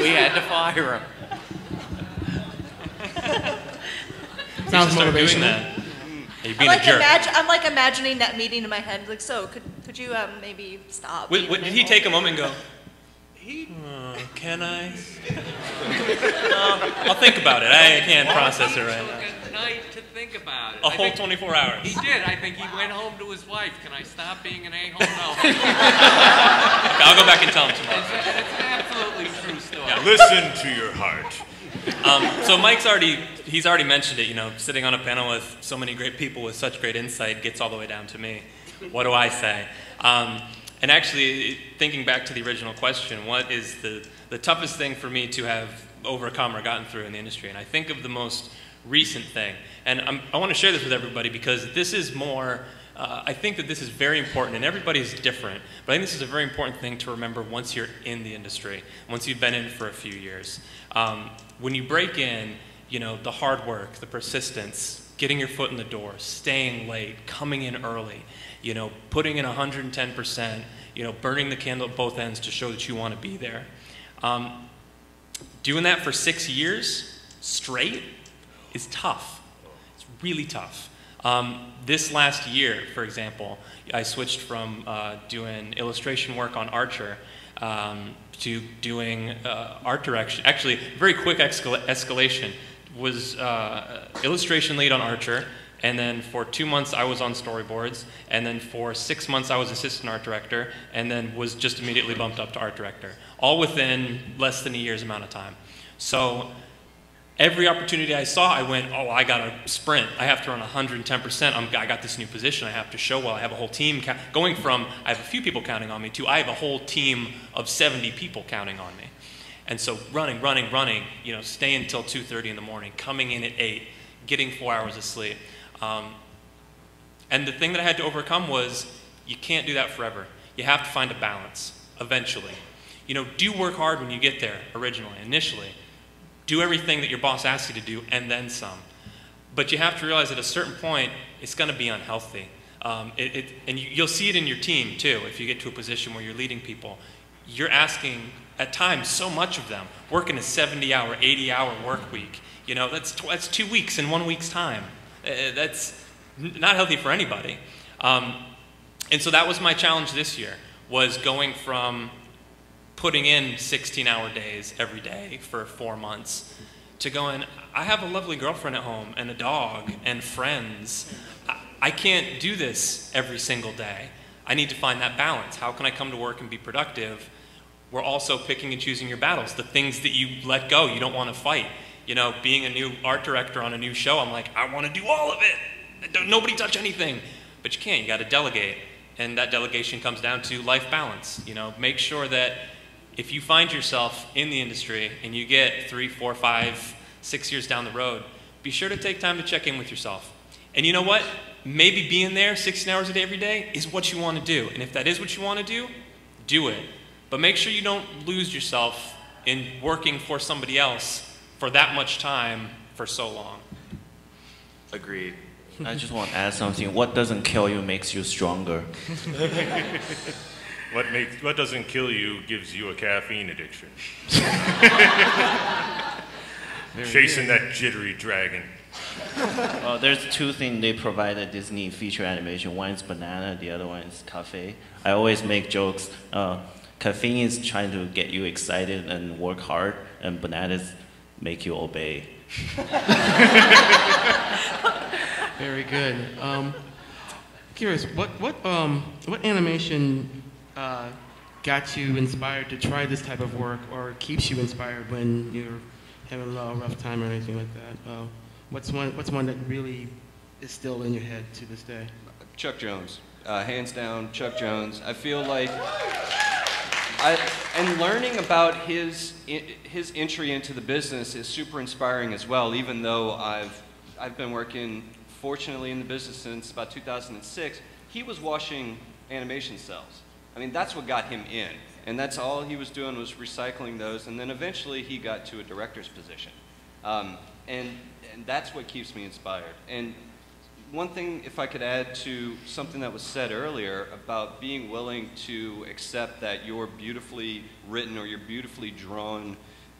we had to fire him. Sounds start doing motivational. that. You're being a jerk. I'm like imagining that meeting in my head. Like, so could you maybe stop? Did he take a moment and go, can I? I'll think about it. I can't process it right now. A night to think about it. A whole 24 hours. He did. I think he went home to his wife. Can I stop being an a-hole? No. Okay, I'll go back and tell him tomorrow. It's an absolutely true story. Yeah. Listen to your heart. So Mike's he's already mentioned it, sitting on a panel with so many great people with such great insight gets all the way down to me. What do I say? And actually, thinking back to the original question, what is the toughest thing for me to have overcome or gotten through in the industry? And I think of the most recent thing. And I want to share this with everybody because this is more, I think that this is very important, and everybody's different, but I think this is a very important thing to remember once you're in the industry, once you've been in for a few years. When you break in, the hard work, the persistence, getting your foot in the door, staying late, coming in early, putting in 110%, burning the candle at both ends to show that you want to be there. Doing that for 6 years straight is tough. It's really tough. This last year, for example, I switched from doing illustration work on Archer to doing art direction. Actually, very quick escalation. Was illustration lead on Archer, and then for 2 months I was on storyboards, and then for 6 months I was assistant art director, and then was just immediately bumped up to art director, all within less than a year's amount of time. So every opportunity I saw, I went, oh, I got to sprint. I have to run 110%. I got this new position. I have to show well. I have a whole team. Going from I have a few people counting on me to I have a whole team of 70 people counting on me. And so running, staying until 2:30 in the morning, coming in at 8, getting 4 hours of sleep. And the thing that I had to overcome was you can't do that forever. You have to find a balance eventually. Do work hard when you get there initially. Do everything that your boss asks you to do and then some. But you have to realize at a certain point, it's going to be unhealthy. And you'll see it in your team too. If you get to a position where you're leading people, you're asking at times so much of them, working a 70-hour, 80-hour work week. That's 2 weeks in 1 week's time. That's not healthy for anybody. And so that was my challenge this year, was going from putting in 16-hour days every day for 4 months to going, I have a lovely girlfriend at home and a dog and friends. I can't do this every single day. I need to find that balance. How can I come to work and be productive? We're also picking and choosing your battles, the things that you let go, you don't want to fight. Being a new art director on a new show, I'm like, I want to do all of it. Nobody touch anything. But you can't, you got to delegate. And that delegation comes down to life balance. Make sure that if you find yourself in the industry and you get 3, 4, 5, 6 years down the road, be sure to take time to check in with yourself. And you know what? Maybe being there 16 hours a day every day is what you want to do. And if that is what you want to do it. But make sure you don't lose yourself in working for somebody else for that much time for so long. Agreed. I just want to add something. What doesn't kill you makes you stronger. What doesn't kill you gives you a caffeine addiction. Chasing that jittery dragon. There's two things they provide at Disney feature animation. One is banana, the other one is cafe. I always make jokes. Caffeine is trying to get you excited and work hard, and bananas make you obey. Very good. Curious, what animation got you inspired to try this type of work, or keeps you inspired when you're having a rough time or anything like that? What's one that really is still in your head to this day? Chuck Jones, hands down, Chuck Jones. I feel like, and learning about his entry into the business is super inspiring as well. Even though I've been working, fortunately, in the business since about 2006, he was washing animation cells. I mean, that's what got him in, and that's all he was doing was recycling those. And then eventually he got to a director's position, and that's what keeps me inspired. And one thing, if I could add to something that was said earlier about being willing to accept that your beautifully written or your beautifully drawn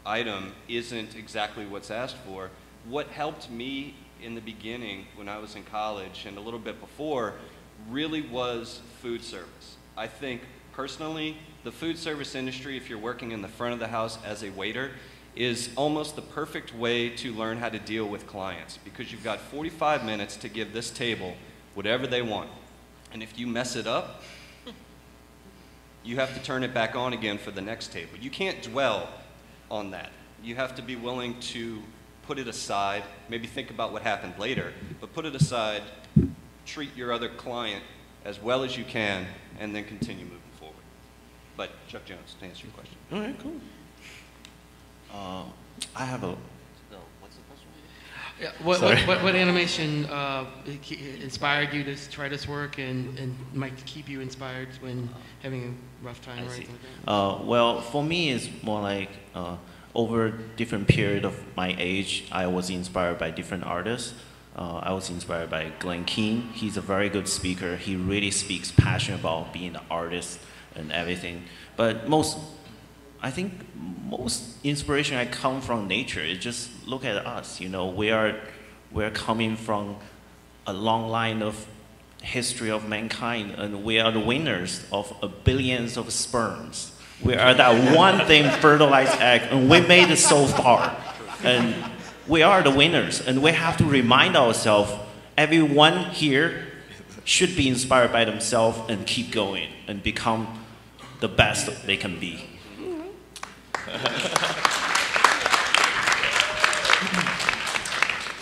item isn't exactly what's asked for, what helped me in the beginning when I was in college and a little bit before really was food service. I think personally, the food service industry, if you're working in the front of the house as a waiter, is almost the perfect way to learn how to deal with clients, because you've got 45 minutes to give this table whatever they want. And if you mess it up, you have to turn it back on again for the next table. You can't dwell on that. You have to be willing to put it aside, maybe think about what happened later, but put it aside, treat your other client as well as you can, and then continue moving forward. But Chuck Jones, to answer your question. All right, cool. I have a. What's the question? Yeah, what animation inspired you to try this work and might keep you inspired when having a rough time or anything like that? Well, for me, it's more like over different period of my age, I was inspired by different artists. I was inspired by Glenn Keane. He's a very good speaker. He really speaks passion about being an artist and everything. But I think most inspiration I come from nature. It's just look at us. You know, we're coming from a long line of history of mankind, and we are the winners of billions of sperms. We are that one thing fertilized egg, and we made it so far. And we are the winners, and we have to remind ourselves, everyone here should be inspired by themselves and keep going and become the best they can be.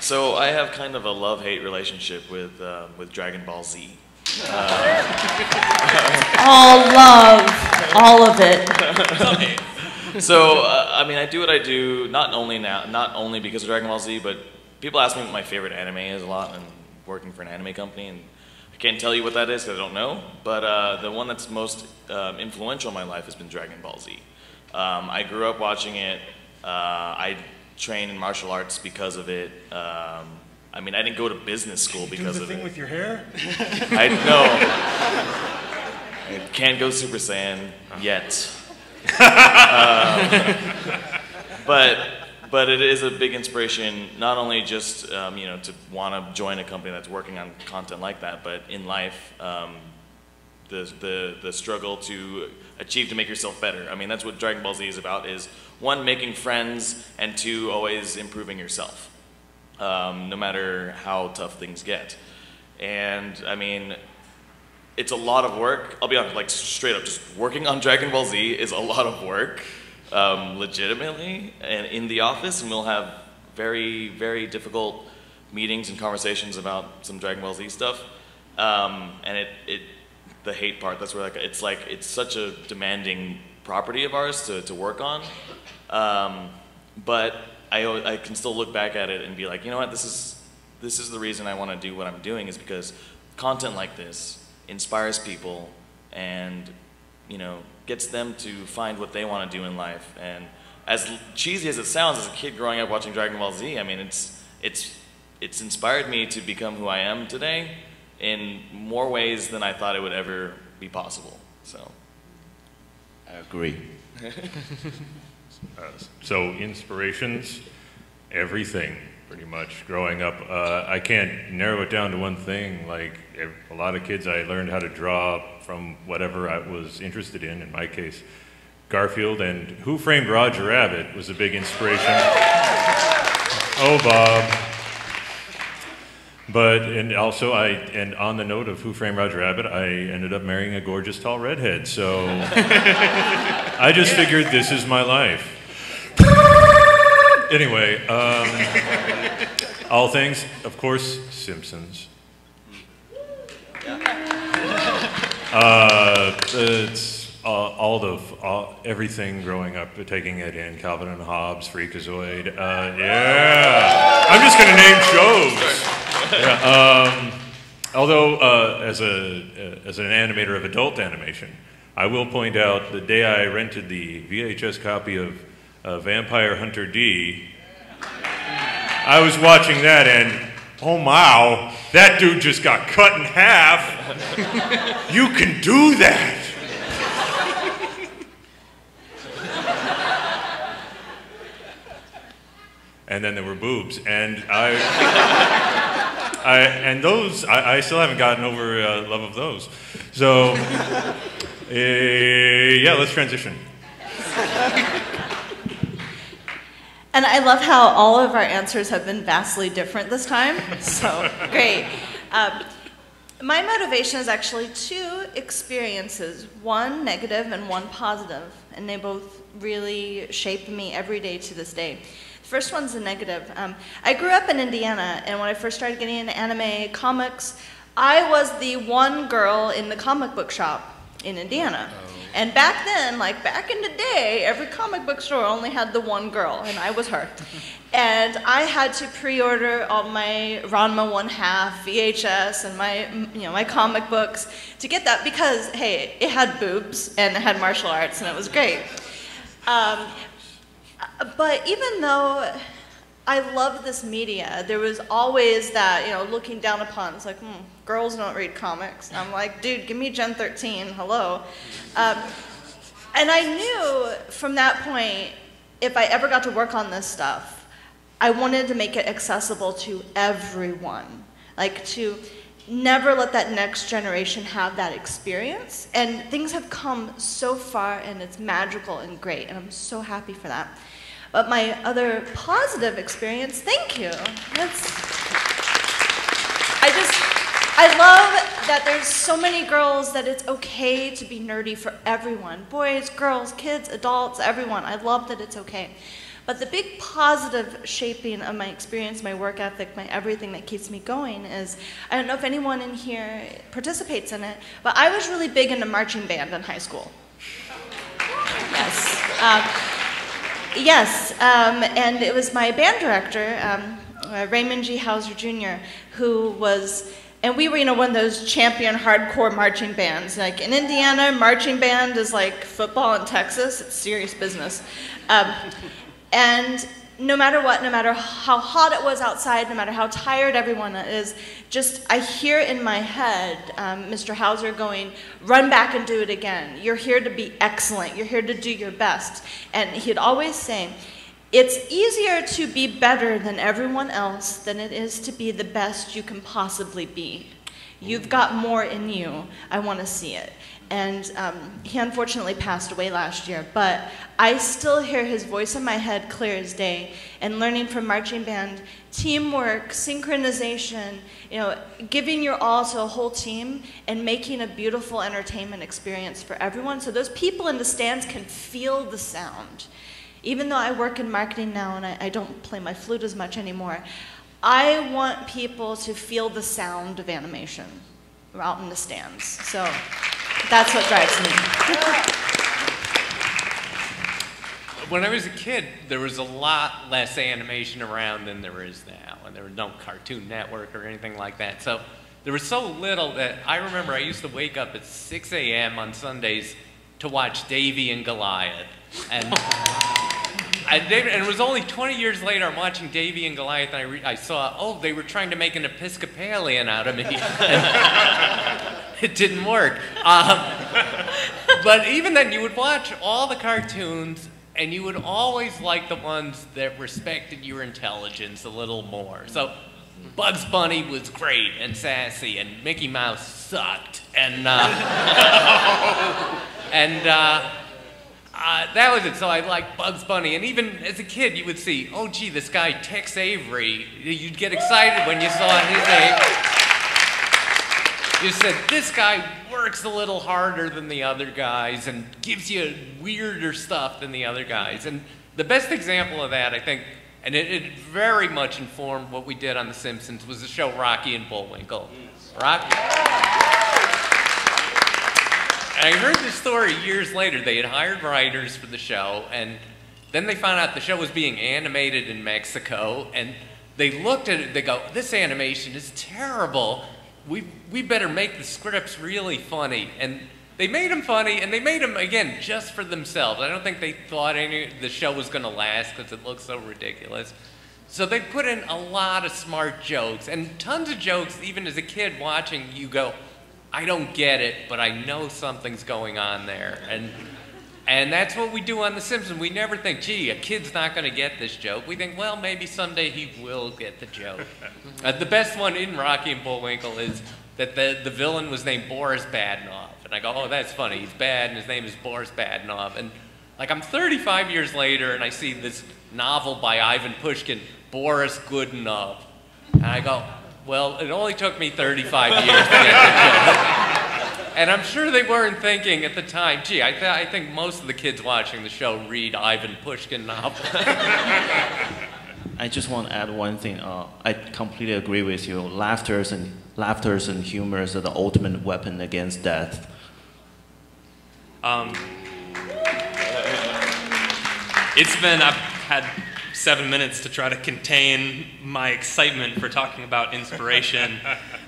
So I have kind of a love-hate relationship with Dragon Ball Z. All love, all of it. So I mean, I do what I do not only because of Dragon Ball Z, but people ask me what my favorite anime is a lot, and working for an anime company, and I can't tell you what that is because I don't know. But the one that's most influential in my life has been Dragon Ball Z. I grew up watching it. I trained in martial arts because of it. I mean, I didn't go to business school because of it. Do the thing with your hair? I know. I can't go Super Saiyan yet. But it is a big inspiration, not only just you know, to want to join a company that's working on content like that, but in life, the struggle to achieve to make yourself better. I mean, that's what Dragon Ball Z is about, is one, making friends, and two, always improving yourself, no matter how tough things get. And I mean, it's a lot of work. I'll be honest, like straight up, just working on Dragon Ball Z is a lot of work, legitimately, and in the office, and we'll have very, very difficult meetings and conversations about some Dragon Ball Z stuff. And the hate part, that's where it's such a demanding property of ours to work on. But I can still look back at it and be like, you know what, this is the reason I want to do what I'm doing, is because content like this inspires people and, you know, gets them to find what they want to do in life. And as cheesy as it sounds, as a kid growing up watching Dragon Ball Z, I mean, it's it's inspired me to become who I am today in more ways than I thought it would ever be possible. So, I agree. So inspirations, everything, pretty much. Growing up, I can't narrow it down to one thing. Like a lot of kids, I learned how to draw from whatever I was interested in my case, Garfield, and Who Framed Roger Rabbit was a big inspiration. Oh, Bob. But, and also and on the note of Who Framed Roger Rabbit, I ended up marrying a gorgeous tall redhead, so I just figured this is my life. Anyway, all things, of course, Simpsons. It's everything growing up, taking it in, Calvin and Hobbes, Freakazoid, yeah. I'm just gonna name shows. Yeah, although, as an animator of adult animation, I will point out the day I rented the VHS copy of Vampire Hunter D, I was watching that and, oh wow, that dude just got cut in half. You can do that. And then there were boobs, and I still haven't gotten over love of those. So, yeah, let's transition. And I love how all of our answers have been vastly different this time, so great. My motivation is actually two experiences, one negative and one positive, and they both really shape me every day to this day. The first one's a negative. I grew up in Indiana, and when I first started getting into anime comics, I was the one girl in the comic book shop in Indiana. And back then, like back in the day, every comic book store only had the one girl, and I was her. And I had to pre-order all my Ranma 1/2 VHS and my comic books to get that because, hey, it had boobs and it had martial arts and it was great. But even though I loved this media, there was always that, looking down upon. It's like, girls don't read comics. And I'm like, dude, give me Gen 13, hello. And I knew from that point, if I ever got to work on this stuff, I wanted to make it accessible to everyone. Like, to never let that next generation have that experience. And things have come so far, and it's magical and great, and I'm so happy for that. But my other positive experience, thank you. I love that there's so many girls that it's okay to be nerdy for everyone. Boys, girls, kids, adults, everyone. I love that it's okay. But the big positive shaping of my experience, my work ethic, my everything that keeps me going is, I don't know if anyone in here participates in it, but I was really big into marching band in high school. Yes. And it was my band director, Raymond G. Hauser Jr., who was, and we were, one of those champion hardcore marching bands. Like in Indiana, marching band is like football in Texas. It's serious business. And no matter what, no matter how hot it was outside, no matter how tired everyone is, I hear in my head Mr. Hauser going, run back and do it again. You're here to be excellent. You're here to do your best. And he'd always say, it's easier to be better than everyone else than it is to be the best you can possibly be. You've got more in you. I want to see it. And he unfortunately passed away last year, but I still hear his voice in my head clear as day. And learning from marching band, teamwork, synchronization, giving your all to a whole team and making a beautiful entertainment experience for everyone so those people in the stands can feel the sound. Even though I work in marketing now and I don't play my flute as much anymore, I want people to feel the sound of animation out in the stands. So that's what drives me. When I was a kid, there was a lot less animation around than there is now, and there was no Cartoon Network or anything like that. So there was so little that I remember I used to wake up at 6 a.m. on Sundays to watch Davy and Goliath. And and it was only 20 years later, I'm watching Davy and Goliath, and I saw, oh, they were trying to make an Episcopalian out of me. It didn't work. But even then, you would watch all the cartoons, and you would always like the ones that respected your intelligence a little more. So Bugs Bunny was great and sassy, and Mickey Mouse sucked. And, that was it. So I liked Bugs Bunny. And even as a kid, you would see, oh, gee, this guy, Tex Avery. You'd get excited when you saw his name. You said, this guy works a little harder than the other guys and gives you weirder stuff than the other guys. And the best example of that, I think, and it very much informed what we did on The Simpsons, was the show Rocky and Bullwinkle. Rocky? And I heard this story years later. They had hired writers for the show, and then they found out the show was being animated in Mexico, and they looked at it, they go, this animation is terrible. We better make the scripts really funny. And they made them funny, and they made them, again, just for themselves. I don't think they thought the show was going to last because it looked so ridiculous. So they put in a lot of smart jokes, and tons of jokes, even as a kid watching, you go, I don't get it, but I know something's going on there. And that's what we do on The Simpsons. We never think, gee, a kid's not going to get this joke. We think, well, maybe someday he will get the joke. The best one in Rocky and Bullwinkle is that the villain was named Boris Badenoff. And I go, oh, that's funny. He's bad, and his name is Boris Badenoff. And like, I'm 35 years later, and I see this novel by Ivan Pushkin, Boris Goodenough. And I go, well, it only took me 35 years to get the joke. And I'm sure they weren't thinking at the time, gee, I think most of the kids watching the show read Ivan Pushkin novels. I just want to add one thing. I completely agree with you. Laughter and humor is the ultimate weapon against death. I've had 7 minutes to try to contain my excitement for talking about inspiration.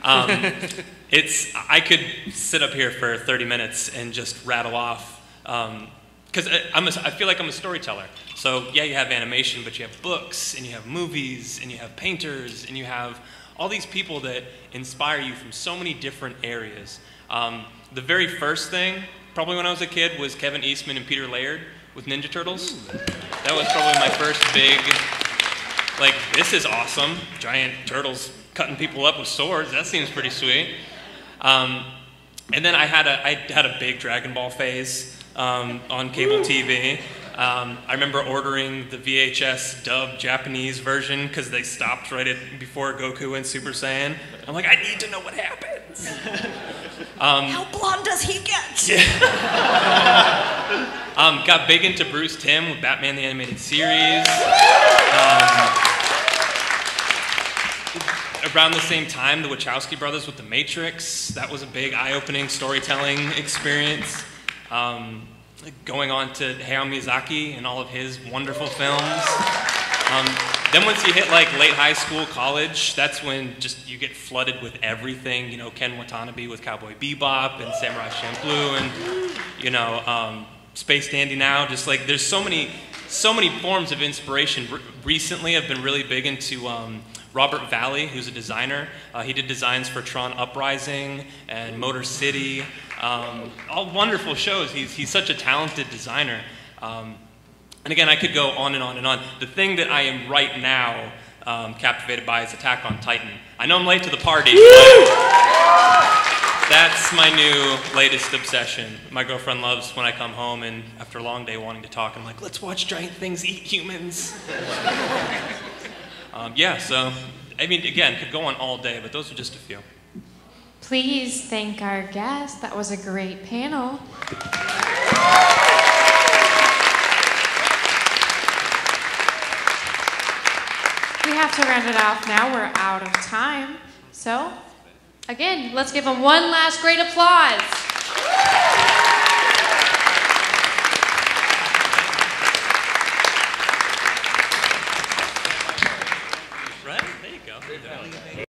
I could sit up here for 30 minutes and just rattle off, because I feel like I'm a storyteller. So yeah, you have animation, but you have books, and you have movies, and you have painters, and you have all these people that inspire you from so many different areas. The very first thing, probably when I was a kid, was Kevin Eastman and Peter Laird with Ninja Turtles. That was probably my first big, like, this is awesome. Giant turtles cutting people up with swords. That seems pretty sweet. And then I had a big Dragon Ball phase on cable TV. I remember ordering the VHS dubbed Japanese version because they stopped right before Goku went Super Saiyan. I'm like, I need to know what happens. How blonde does he get? Got big into Bruce Timm with Batman the Animated Series. Around the same time, the Wachowski brothers with The Matrix. That was a big eye-opening storytelling experience. Going on to Hayao Miyazaki and all of his wonderful films. Then once you hit like late high school, college, that's when just you get flooded with everything. You know, Ken Watanabe with Cowboy Bebop and Samurai Champloo and, you know, Space Dandy now. Just like there's so many forms of inspiration. Recently, I've been really big into Robert Valley, who's a designer. He did designs for Tron Uprising and Motor City. All wonderful shows. He's such a talented designer. And again, I could go on and on and on. The thing that I am right now captivated by is Attack on Titan. I know I'm late to the party, but that's my new latest obsession. My girlfriend loves when I come home and after a long day wanting to talk, I'm like, let's watch giant things eat humans. Yeah, so, I mean, again, could go on all day, but those are just a few. Please thank our guest. That was a great panel. We have to round it off now. We're out of time. So, again, let's give them one last great applause. Right? There you go.